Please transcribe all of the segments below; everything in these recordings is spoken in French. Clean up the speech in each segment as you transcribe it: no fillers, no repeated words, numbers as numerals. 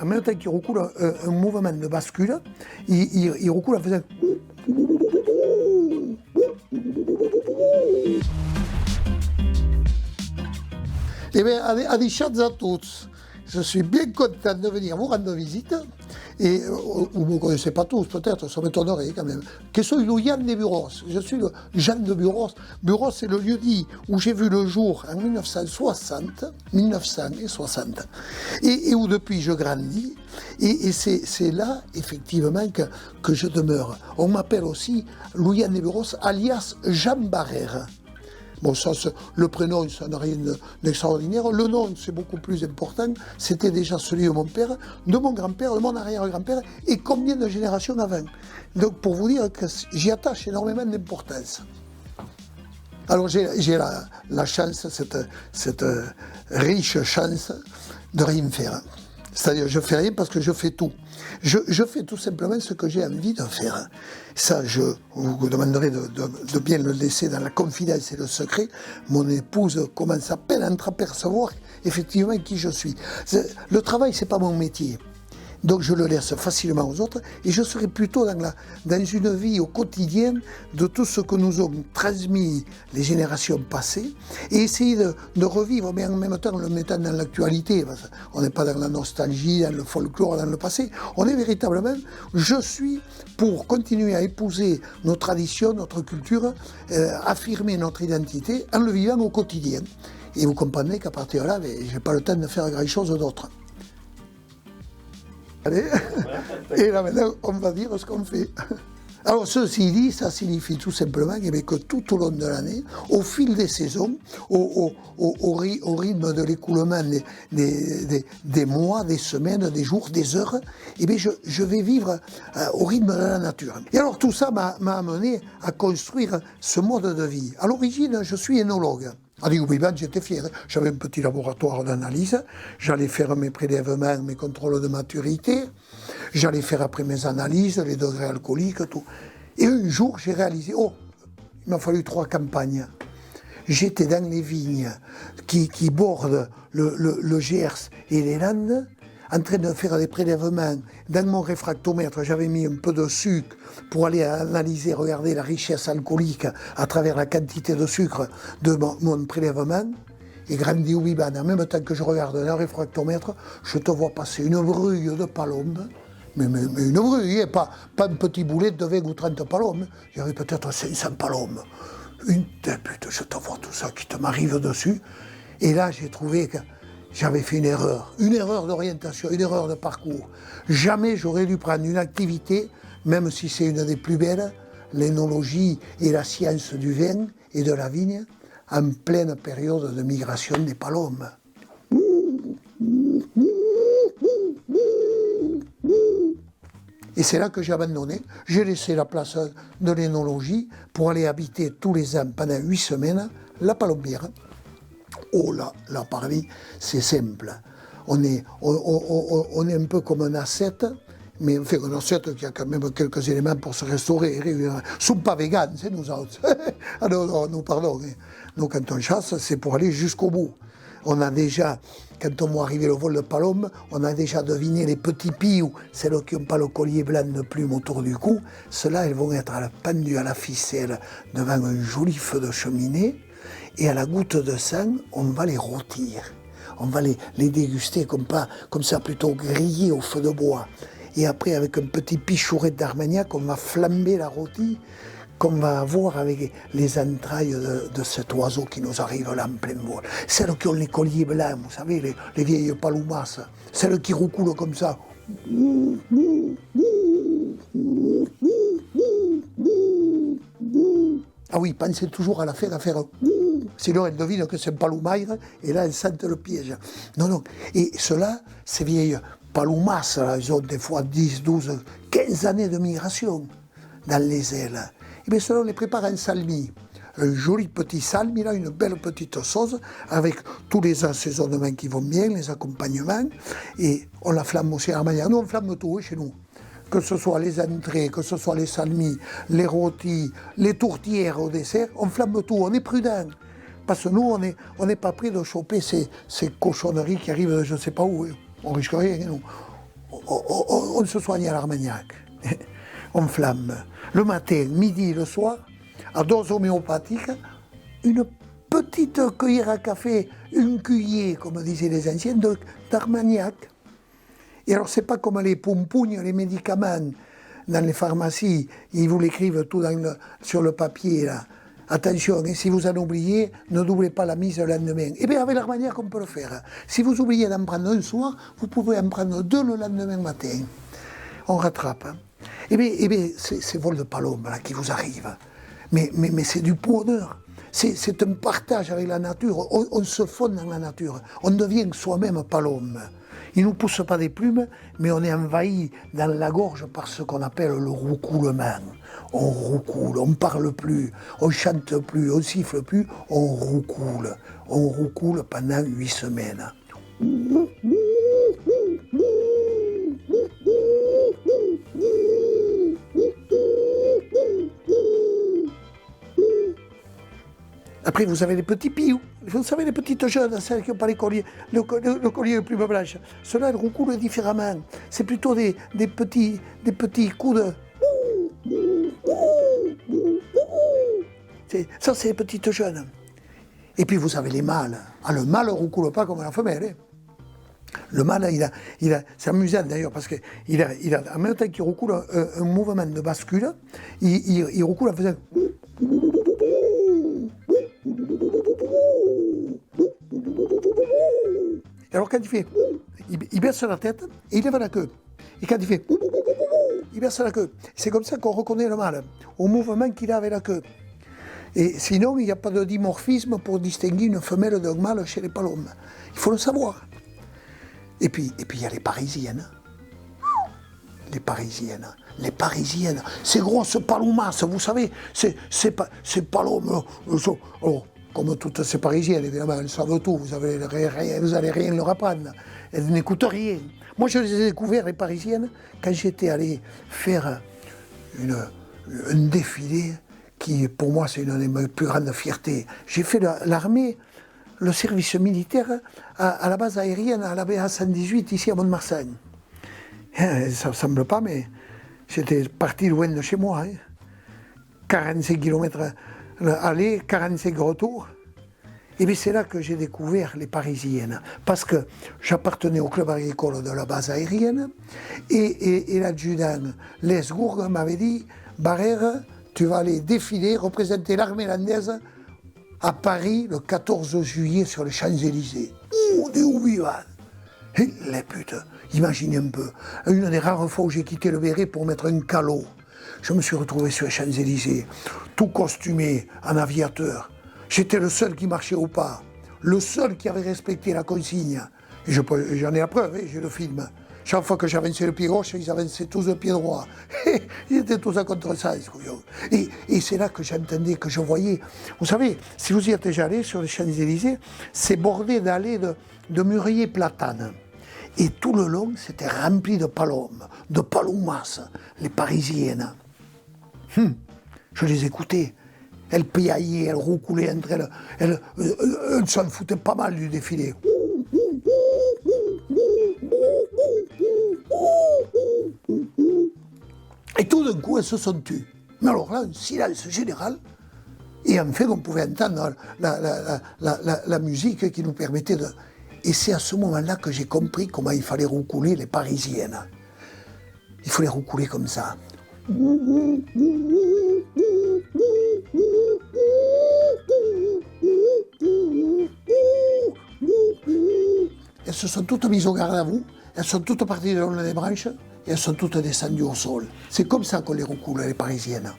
En même temps qu'il recoule un mouvement de bascule, il recoule en faisant... Eh bien, adichats à tous. Je suis bien content de venir vous rendre visite. Et vous ne me connaissez pas tous, peut-être, ça m'étonnerait quand même. Que soy le Jan de Buros. Je suis le Jean de Buros. Buros, c'est le lieu-dit où j'ai vu le jour en 1960, et où depuis je grandis. Et c'est là, effectivement, que je demeure. On m'appelle aussi Louis de Buros, alias Jean Barrère. Bon, ça, le prénom, ça n'a rien d'extraordinaire. Le nom, c'est beaucoup plus important. C'était déjà celui de mon père, de mon grand-père, de mon arrière-grand-père, et combien de générations avant. Donc, pour vous dire que j'y attache énormément d'importance. Alors, j'ai la chance, cette riche chance de rien faire. C'est-à-dire, je fais rien parce que je fais tout. Je fais tout simplement ce que j'ai envie de faire. Ça, je vous demanderai de bien le laisser dans la confidence et le secret. Mon épouse commence à peine à entreapercevoir effectivement qui je suis. Le travail, c'est pas mon métier. Donc je le laisse facilement aux autres et je serai plutôt dans une vie au quotidien de tout ce que nous ont transmis les générations passées et essayer de revivre, mais en même temps le mettant dans l'actualité. On n'est pas dans la nostalgie, dans le folklore, dans le passé. On est véritablement, je suis pour continuer à épouser nos traditions, notre culture, affirmer notre identité en le vivant au quotidien. Et vous comprenez qu'à partir de là, je n'ai pas le temps de faire grand-chose d'autre. Allez. Et là maintenant, on va dire ce qu'on fait. Alors ceci dit, ça signifie tout simplement que tout au long de l'année, au fil des saisons, au rythme de l'écoulement des mois, des semaines, des jours, des heures, je vais vivre au rythme de la nature. Et alors tout ça m'a amené à construire ce mode de vie. À l'origine, je suis énologue. À Digoubibane, j'étais fier. J'avais un petit laboratoire d'analyse. J'allais faire mes prélèvements, mes contrôles de maturité. J'allais faire après mes analyses, les degrés alcooliques, tout. Et un jour, j'ai réalisé, il m'a fallu 3 campagnes. J'étais dans les vignes qui bordent le Gers et les Landes, en train de faire des prélèvements. Dans mon réfractomètre, j'avais mis un peu de sucre pour aller analyser, regarder la richesse alcoolique à travers la quantité de sucre de mon prélèvement. Et grandi au Biban, en même temps que je regarde dans le réfractomètre, je te vois passer une bruille de palombes. Mais une bruille, pas un petit boulet de 20 ou 30 palombes. J'avais peut-être 500 palombes. Une débute, je te vois tout ça qui te m'arrive dessus. Et là, j'ai trouvé que j'avais fait une erreur d'orientation, une erreur de parcours. Jamais j'aurais dû prendre une activité, même si c'est une des plus belles, l'énologie et la science du vin et de la vigne, en pleine période de migration des palombes. Et c'est là que j'ai abandonné. J'ai laissé la place de l'énologie pour aller habiter tous les ans, pendant 8 semaines, la Palombière. Oh là, Paris, c'est simple. On est un peu comme un ascète, mais enfin un ascète qui a quand même quelques éléments pour se restaurer. Sont pas véganes, c'est nous autres. Ah non, nous, pardon. Nous, quand on chasse, c'est pour aller jusqu'au bout. On a déjà, quand on voit arriver le vol de palombe, on a déjà deviné les petits pious, celles qui n'ont pas le collier blanc de plume autour du cou. Ceux-là, elles vont être pendues à la ficelle devant un joli feu de cheminée. Et à la goutte de sang, on va les rôtir. On va les déguster comme ça, plutôt grillés au feu de bois. Et après, avec un petit pichouret d'Armagnac, on va flamber la rôtie qu'on va avoir avec les entrailles de cet oiseau qui nous arrive là en plein vol. Celles qui ont les colliers blancs, vous savez, les vieilles paloumas, celles qui roucoulent comme ça. Ah oui, pensez toujours à la faire. Sinon, elle devine que c'est un paloumaire, et là, elle sent le piège. Non. Et ceux-là, ces vieilles paloumas, là, ils ont des fois 10, 12, 15 années de migration dans les ailes. Et bien, ceux-là, on les prépare en salmi. Un joli petit salmi, là, une belle petite sauce, avec tous les assaisonnements qui vont bien, les accompagnements, et on la flamme aussi à la manière. Nous, on flamme tout chez nous. Que ce soit les entrées, que ce soit les salmis, les rôtis, les tourtières au dessert, on flamme tout, on est prudent. Parce que nous, on n'est pas prêt de choper ces cochonneries qui arrivent de je ne sais pas où. On risque rien, nous. on se soigne à l'Armagnac. On flamme. Le matin, midi, le soir, à dose homéopathique, une petite cuillère à café, une cuillère, comme disaient les anciens, d'Armagnac. Et alors, c'est pas comme les pompounes, les médicaments dans les pharmacies, ils vous l'écrivent tout sur le papier, là. Attention, et si vous en oubliez, ne doublez pas la mise le lendemain. Eh bien, avec l'Armagnac, on peut le faire. Si vous oubliez d'en prendre un soir, vous pouvez en prendre 2 le lendemain matin. On rattrape. Eh bien, c'est vol de palombe là, qui vous arrive. Mais c'est du bonheur. C'est un partage avec la nature. On se fond dans la nature. On devient soi-même palombe. Il ne nous pousse pas des plumes, mais on est envahi dans la gorge par ce qu'on appelle le roucoulement. On roucoule, on ne parle plus, on ne chante plus, on ne siffle plus, on roucoule. On roucoule pendant 8 semaines. Après, vous avez les petits pious, vous savez, les petites jeunes, celles qui n'ont pas les colliers, le collier de plume blanche. Ceux-là, elles roucoulent différemment. C'est plutôt des petits coups de... Ça, c'est les petites jeunes. Et puis, vous avez les mâles. Ah, le mâle ne roucoule pas comme la femelle. Hein. Le mâle, c'est amusant d'ailleurs, parce qu'il a, en même temps qu'il roucoule un mouvement de bascule, il roucoule en faisant... Alors quand il fait, il baisse la tête et il lève la queue. Et quand il fait, il baisse la queue. C'est comme ça qu'on reconnaît le mâle, au mouvement qu'il a avec la queue. Et sinon, il n'y a pas de dimorphisme pour distinguer une femelle d'un mâle chez les palombes. Il faut le savoir. Et puis il y a les parisiennes. Les parisiennes, ces grosses palomas, vous savez, ces palomes. Alors, comme toutes ces parisiennes, évidemment, elles savent tout, vous n'allez rien leur apprendre. Elles n'écoutent rien. Moi, je les ai découvertes, les parisiennes, quand j'étais allé faire un défilé qui, pour moi, c'est une de mes plus grandes fiertés. J'ai fait l'armée, le service militaire à la base aérienne, à la BA 118, ici à Mont-de-Marsan. Ça ne semble pas, mais j'étais parti loin de chez moi. Hein. 45 km aller, 45 retour. Et bien c'est là que j'ai découvert les parisiennes. Parce que j'appartenais au club agricole de la base aérienne. Et l'adjudant Les Gourgues m'avait dit, Barrère, tu vas aller défiler, représenter l'armée landaise à Paris le 14 juillet sur les Champs-Élysées. Où vivant. Les putes, imaginez un peu, une des rares fois où j'ai quitté le béret pour mettre un calot. Je me suis retrouvé sur les Champs-Élysées, tout costumé, en aviateur. J'étais le seul qui marchait au pas, le seul qui avait respecté la consigne. Et j'en ai la preuve, hein, j'ai le film. Chaque fois que j'avançais le pied gauche, ils avançaient tous le pied droit. Ils étaient tous à contresens. Et c'est là que j'entendais, que je voyais. Vous savez, si vous y êtes déjà allé sur les Champs-Élysées, c'est bordé d'allées de mûriers platanes. Et tout le long, c'était rempli de palomes, de palomas, les parisiennes. Je les écoutais. Elles piaillaient, elles roucoulaient entre elles. Elles s'en foutaient pas mal du défilé. Et tout d'un coup, elles se sont tues. Mais alors là, un silence général. Et enfin, on pouvait entendre la musique qui nous permettait de... Et c'est à ce moment-là que j'ai compris comment il fallait roucouler les parisiennes. Il faut les roucouler comme ça. Elles se sont toutes mises au garde à vous, elles sont toutes parties de l'une des branches et elles sont toutes descendues au sol. C'est comme ça qu'on les roucoule, les parisiennes.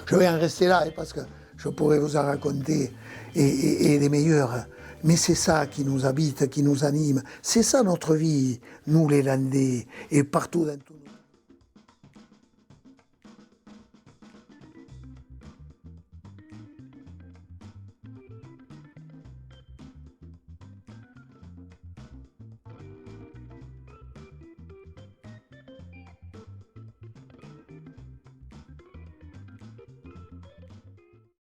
Je vais en rester là parce que je pourrais vous en raconter et les meilleurs. Mais c'est ça qui nous habite, qui nous anime. C'est ça notre vie, nous les Landais, et partout dans tout le monde.